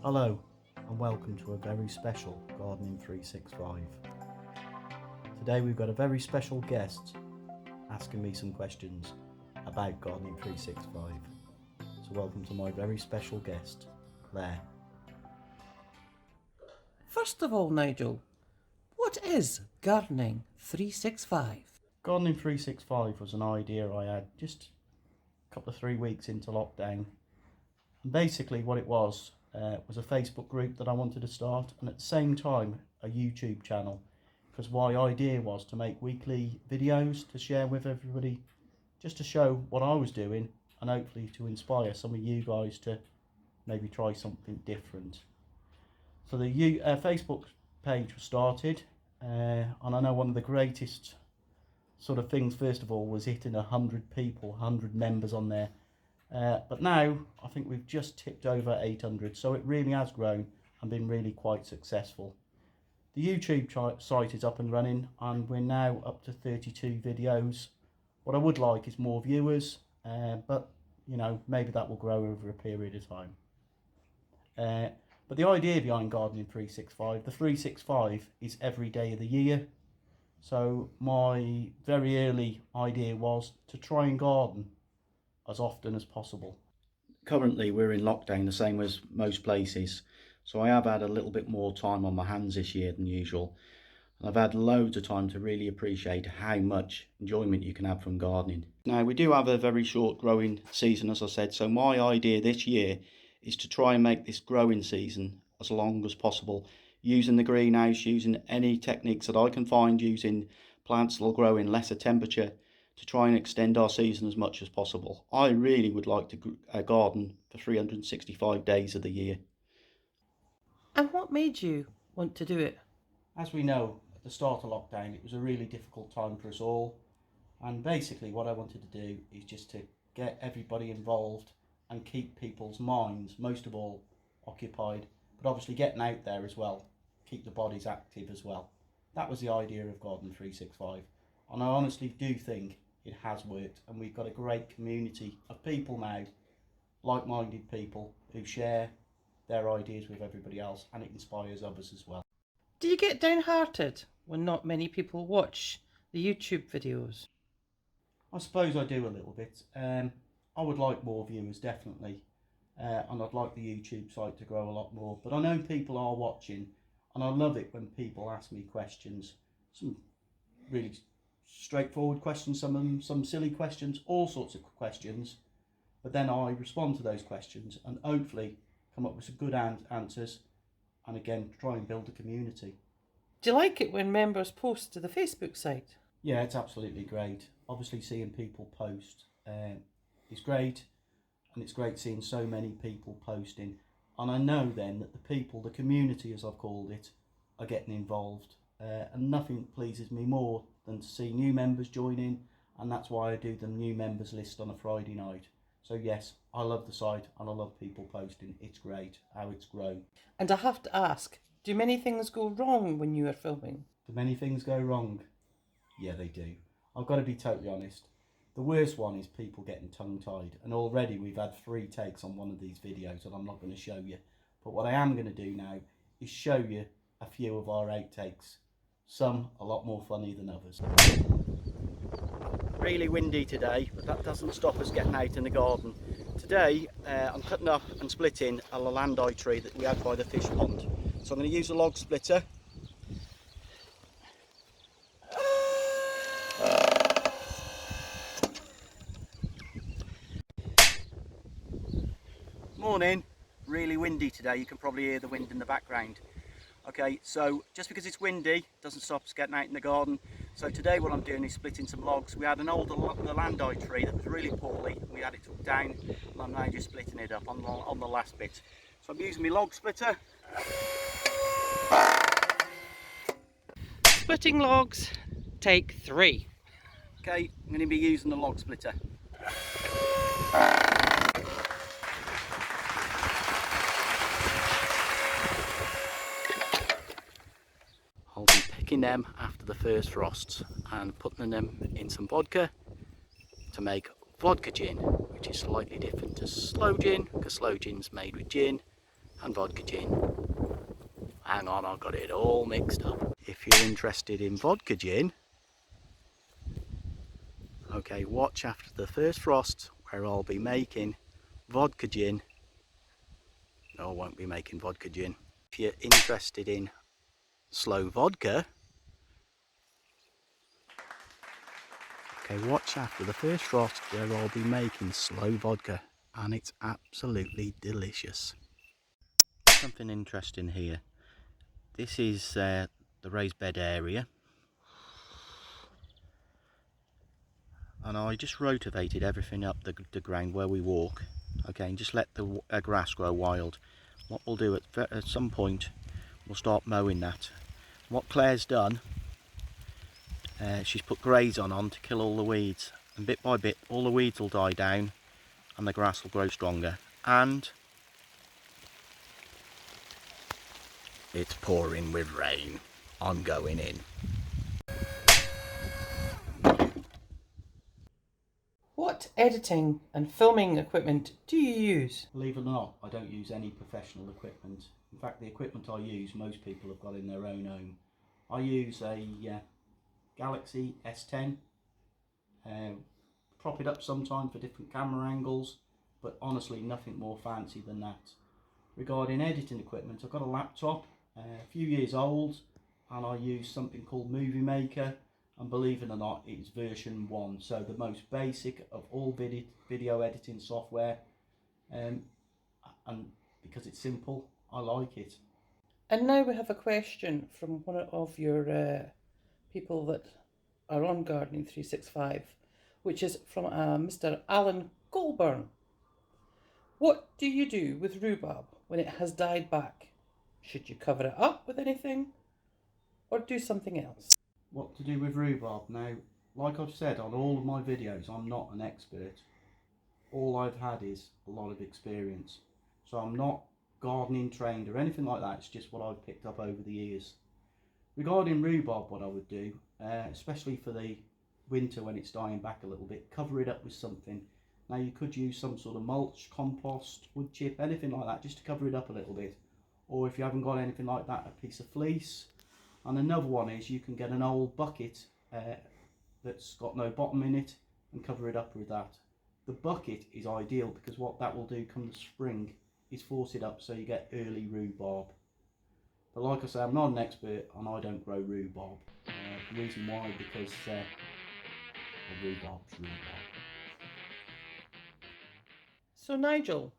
Hello and welcome to a very special Gardening 365. Today we've got a very special guest asking me some questions about Gardening 365. So welcome to my very special guest, Claire. First of all, Nigel, what is Gardening 365? Gardening 365 was an idea I had just a couple of 3 weeks into lockdown. And basically what it was a Facebook group that I wanted to start, and at the same time a YouTube channel, because my idea was to make weekly videos to share with everybody, just to show what I was doing and hopefully to inspire some of you guys to maybe try something different. So the Facebook page was started, and I know one of the greatest sort of things first of all was hitting 100 people, 100 members on there. But now I think we've just tipped over 800, so it really has grown and been really quite successful. The YouTube site is up and running and we're now up to 32 videos. What I would like is more viewers, but you know, maybe that will grow over a period of time. But the idea behind Gardening 365, the 365 is every day of the year. So my very early idea was to try and garden as often as possible. Currently we're in lockdown, the same as most places, so I have had a little bit more time on my hands this year than usual, and I've had loads of time to really appreciate how much enjoyment you can have from gardening. Now we do have a very short growing season, as I said, so my idea this year is to try and make this growing season as long as possible, using the greenhouse, using any techniques that I can find, using plants that will grow in lesser temperature, to try and extend our season as much as possible. I really would like to garden for 365 days of the year. And what made you want to do it? As we know, at the start of lockdown, it was a really difficult time for us all. And basically what I wanted to do is just to get everybody involved and keep people's minds, most of all, occupied, but obviously getting out there as well, keep the bodies active as well. That was the idea of Garden 365. And I honestly do think it has worked, and we've got a great community of people now, like-minded people who share their ideas with everybody else, and it inspires others as well. Do you get downhearted when not many people watch the YouTube videos? I suppose I do a little bit. I would like more viewers, definitely, and I'd like the YouTube site to grow a lot more, but I know people are watching, and I love it when people ask me questions, some really straightforward questions, some of them some silly questions, all sorts of questions, but then I respond to those questions and hopefully come up with some good answers, and again try and build a community. Do you like it when members post to the Facebook site? Yeah, it's absolutely great. Obviously seeing people post is great, and it's great seeing so many people posting, and I know then that the people, the community as I've called it, are getting involved, and nothing pleases me more than to see new members join in, and that's why I do the new members list on a Friday night. So yes, I love the site and I love people posting. It's great how it's grown. And I have to ask, do many things go wrong when you are filming? Do many things go wrong? Yeah, they do. I've got to be totally honest. The worst one is people getting tongue-tied, and already we've had 3 takes on one of these videos that I'm not going to show you. But what I am going to do now is show you a few of our outtakes. Some a lot more funny than others. Really windy today, but that doesn't stop us getting out in the garden. Today I'm cutting up and splitting a lalandi tree that we had by the fish pond. So I'm going to use a log splitter. Morning. Really windy today, you can probably hear the wind in the background. Okay, so just because it's windy doesn't stop us getting out in the garden. So today what I'm doing is splitting some logs. We had an older lalandi tree that was really poorly. We had it took down, and I'm now just splitting it up on the last bit. So I'm using my log splitter. Splitting logs, take 3. Okay, I'm going to be using the log splitter. I'll be picking them after the first frosts and putting them in some vodka to make vodka gin, which is slightly different to sloe gin, because sloe gin's made with gin and vodka gin. Hang on, I've got it all mixed up. If you're interested in vodka gin, okay, watch after the first frost where I'll be making vodka gin. No, I won't be making vodka gin. If you're interested in slow vodka, okay, watch after the first frost where I'll be making slow vodka, and it's absolutely delicious. Something interesting here. This is the raised bed area, and I just rotivated everything up the ground where we walk, okay, and just let the grass grow wild. What we'll do at some point, we'll start mowing that. What Claire's done, she's put graze on to kill all the weeds, and bit by bit all the weeds will die down and the grass will grow stronger. And it's pouring with rain. I'm going in. What editing and filming equipment do you use? Believe it or not, I don't use any professional equipment. In fact, the equipment I use, most people have got in their own home. I use a Galaxy S10. Prop it up sometime for different camera angles, but honestly nothing more fancy than that. Regarding editing equipment, I've got a laptop, a few years old, and I use something called Movie Maker, and believe it or not, it's version 1, so the most basic of all video editing software, and because it's simple, I like it. And now we have a question from one of your people that are on Gardening 365, which is from Mr. Alan Colburn. What do you do with rhubarb when it has died back? Should you cover it up with anything or do something else? What to do with rhubarb? Now, like I've said on all of my videos, I'm not an expert. All I've had is a lot of experience. So I'm not gardening trained or anything like that. It's just what I've picked up over the years. Regarding rhubarb, what I would do, especially for the winter when it's dying back a little bit, cover it up with something. Now you could use some sort of mulch, compost, wood chip, anything like that, just to cover it up a little bit. Or if you haven't got anything like that, a piece of fleece. And another one is you can get an old bucket that's got no bottom in it and cover it up with that. The bucket is ideal because what that will do come the spring is force it up so you get early rhubarb. But like I say, I'm not an expert and I don't grow rhubarb. The reason why, because the rhubarb's rhubarb. So Nigel,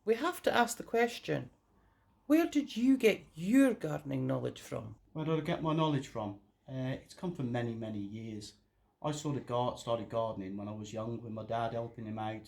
we have to ask the question, where did you get your gardening knowledge from? Where did I get my knowledge from? It's come from many, many years. I sort of started gardening when I was young, with my dad helping him out.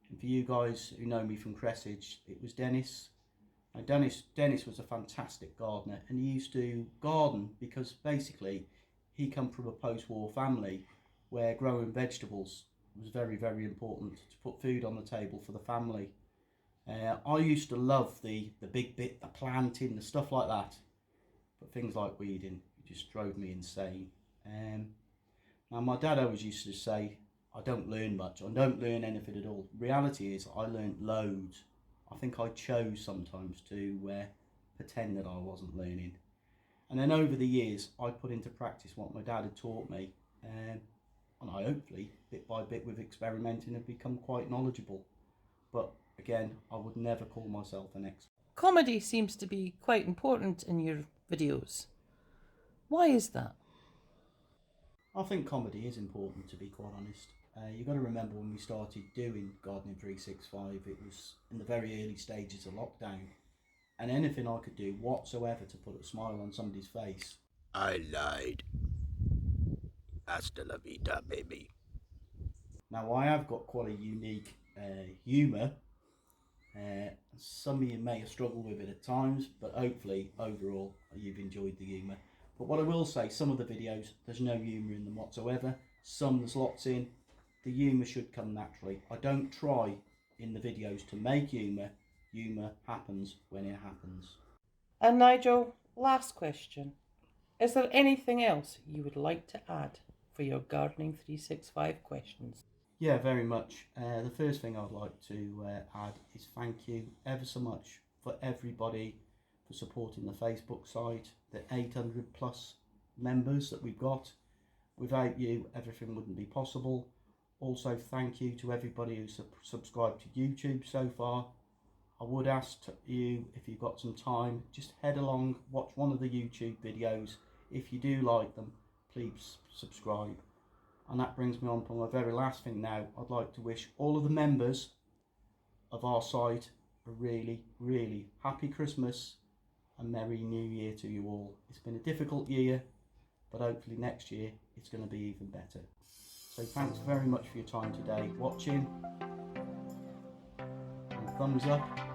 And for you guys who know me from Cressidge, it was Dennis. And Dennis was a fantastic gardener, and he used to garden because basically he come from a post-war family where growing vegetables was very, very important to put food on the table for the family. I used to love the big bit, the planting, the stuff like that. But things like weeding, it just drove me insane. Now my dad always used to say, I don't learn much, I don't learn anything at all. Reality is I learned loads. I think I chose sometimes to pretend that I wasn't learning. And then over the years, I put into practice what my dad had taught me. And I hopefully, bit by bit with experimenting, have become quite knowledgeable. But again, I would never call myself an expert. Comedy seems to be quite important in your videos. Why is that? I think comedy is important, to be quite honest. You've got to remember when we started doing Gardening 365, it was in the very early stages of lockdown. And anything I could do whatsoever to put a smile on somebody's face, I lied. Hasta la vida, baby. Now, I have got quite a unique humour. Some of you may have struggled with it at times, but hopefully, overall, you've enjoyed the humour. But what I will say, some of the videos, there's no humour in them whatsoever. Some there's lots in. The humour should come naturally. I don't try in the videos to make humour. Humour happens when it happens. And Nigel, last question. Is there anything else you would like to add for your Gardening 365 questions? Yeah, very much. The first thing I'd like to add is thank you ever so much for for everybody for supporting the Facebook site, the 800 plus members that we've got. Without you, everything wouldn't be possible. Also, thank you to everybody who's subscribed to YouTube so far. I would ask you, if you've got some time, just head along, watch one of the YouTube videos. If you do like them, please subscribe. And that brings me on to my very last thing now. I'd like to wish all of the members of our site a really, really happy Christmas and Merry New Year to you all. It's been a difficult year, but hopefully next year it's going to be even better. So thanks very much for your time today watching. And thumbs up